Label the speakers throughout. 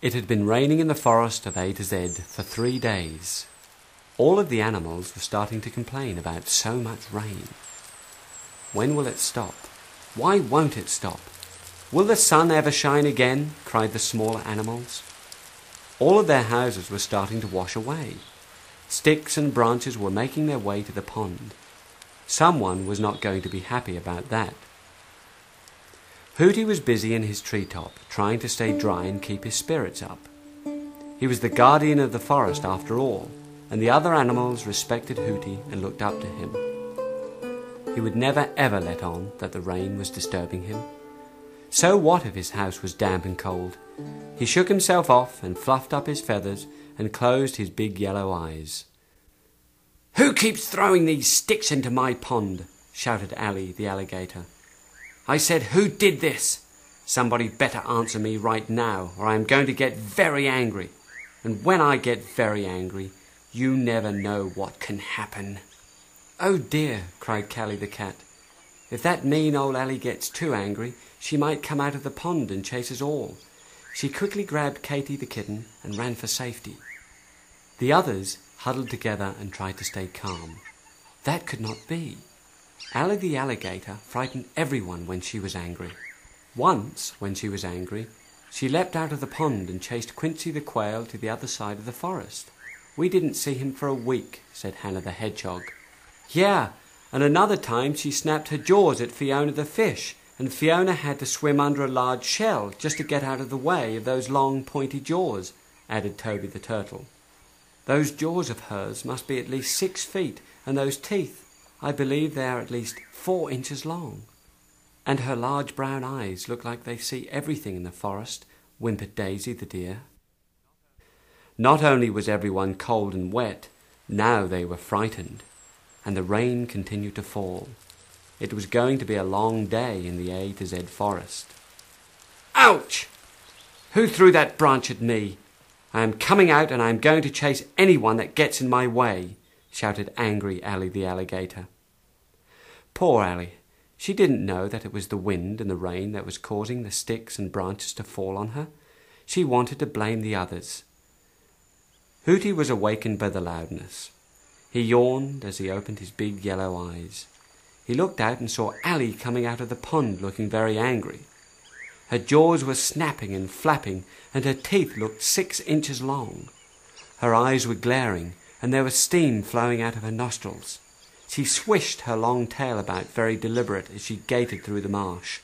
Speaker 1: It had been raining in the forest of A to Z for 3 days. All of the animals were starting to complain about so much rain. When will it stop? Why won't it stop? Will the sun ever shine again? Cried the smaller animals. All of their houses were starting to wash away. Sticks and branches were making their way to the pond. Someone was not going to be happy about that. Hooty was busy in his treetop, trying to stay dry and keep his spirits up. He was the guardian of the forest after all, and the other animals respected Hooty and looked up to him. He would never ever let on that the rain was disturbing him. So what if his house was damp and cold? He shook himself off and fluffed up his feathers and closed his big yellow eyes. "Who keeps throwing these sticks into my pond?" shouted Allie the alligator. "I said, who did this? Somebody better answer me right now, or I am going to get very angry. And when I get very angry, you never know what can happen." "Oh dear," cried Callie the cat. "If that mean old Allie gets too angry, she might come out of the pond and chase us all." She quickly grabbed Katy the kitten and ran for safety. The others huddled together and tried to stay calm. That could not be. Allie the alligator frightened everyone when she was angry. Once, when she was angry, she leapt out of the pond and chased Quincy the quail to the other side of the forest. "We didn't see him for a week," said Hannah the hedgehog. "Yeah, and another time she snapped her jaws at Fiona the fish, and Fiona had to swim under a large shell just to get out of the way of those long pointy jaws," added Toby the turtle. "Those jaws of hers must be at least 6 feet, and those teeth, I believe they are at least 4 inches long. And her large brown eyes look like they see everything in the forest," whimpered Daisy the deer. Not only was everyone cold and wet, now they were frightened, and the rain continued to fall. It was going to be a long day in the A to Z forest. "Ouch! Who threw that branch at me? I am coming out and I am going to chase anyone that gets in my way," shouted angry Allie the alligator. Poor Allie. She didn't know that it was the wind and the rain that was causing the sticks and branches to fall on her. She wanted to blame the others. Hooty was awakened by the loudness. He yawned as he opened his big yellow eyes. He looked out and saw Allie coming out of the pond looking very angry. Her jaws were snapping and flapping, and her teeth looked 6 inches long. Her eyes were glaring, and there was steam flowing out of her nostrils. She swished her long tail about very deliberate as she gated through the marsh.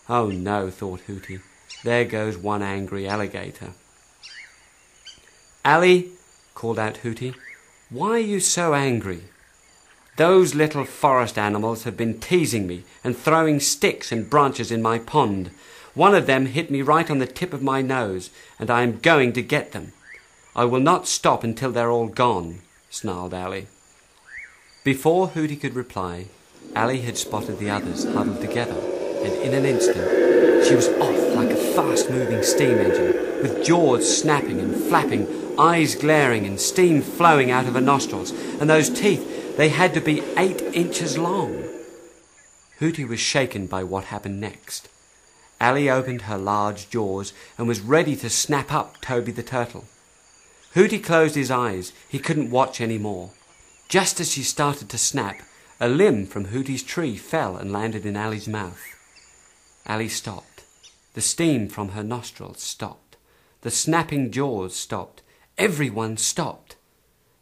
Speaker 1: "Oh no," thought Hooty, "there goes one angry alligator." "Allie," called out Hooty, "why are you so angry?" "Those little forest animals have been teasing me and throwing sticks and branches in my pond. One of them hit me right on the tip of my nose, and I am going to get them. I will not stop until they're all gone," snarled Allie. Before Hooty could reply, Allie had spotted the others huddled together, and in an instant she was off like a fast-moving steam engine, with jaws snapping and flapping, eyes glaring and steam flowing out of her nostrils, and those teeth, they had to be 8 inches long. Hooty was shaken by what happened next. Allie opened her large jaws and was ready to snap up Toby the turtle. Hooty closed his eyes. He couldn't watch any more. Just as she started to snap, a limb from Hooty's tree fell and landed in Allie's mouth. Allie stopped. The steam from her nostrils stopped. The snapping jaws stopped. Everyone stopped.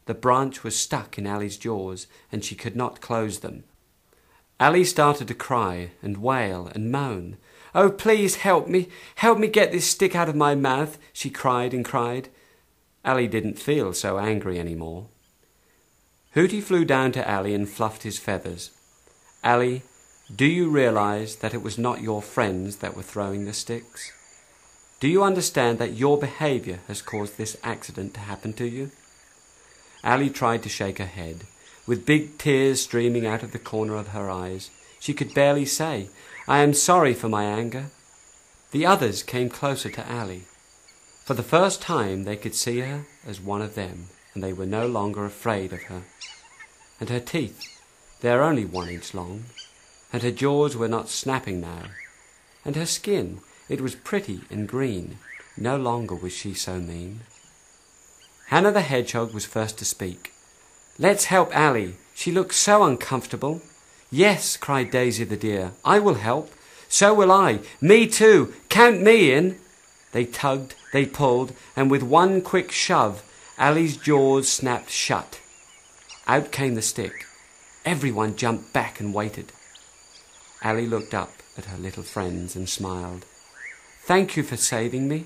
Speaker 1: The branch was stuck in Allie's jaws, and she could not close them. Allie started to cry and wail and moan. "Oh, please help me! Help me get this stick out of my mouth!" she cried and cried. Allie didn't feel so angry anymore. Hooty flew down to Allie and fluffed his feathers. "Allie, do you realize that it was not your friends that were throwing the sticks? Do you understand that your behavior has caused this accident to happen to you?" Allie tried to shake her head. With big tears streaming out of the corner of her eyes, she could barely say, "I am sorry for my anger." The others came closer to Allie. For the first time they could see her as one of them, and they were no longer afraid of her. And her teeth, they are only 1 inch long, and her jaws were not snapping now. And her skin, it was pretty and green, No longer was she so mean. Hannah the Hedgehog was first to speak. "Let's help Allie. She looks so uncomfortable." "Yes," cried Daisy the Deer, "I will help." "So will I." "Me too. Count me in." They tugged, they pulled, and with one quick shove, Allie's jaws snapped shut. Out came the stick. Everyone jumped back and waited. Allie looked up at her little friends and smiled. "Thank you for saving me.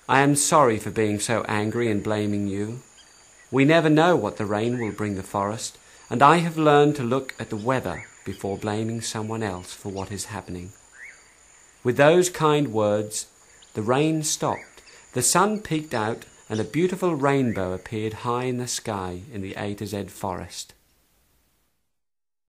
Speaker 1: I am sorry for being so angry and blaming you. We never know what the rain will bring the forest, and I have learned to look at the weather before blaming someone else for what is happening." With those kind words, the rain stopped, the sun peeked out, and a beautiful rainbow appeared high in the sky in the A to Z forest.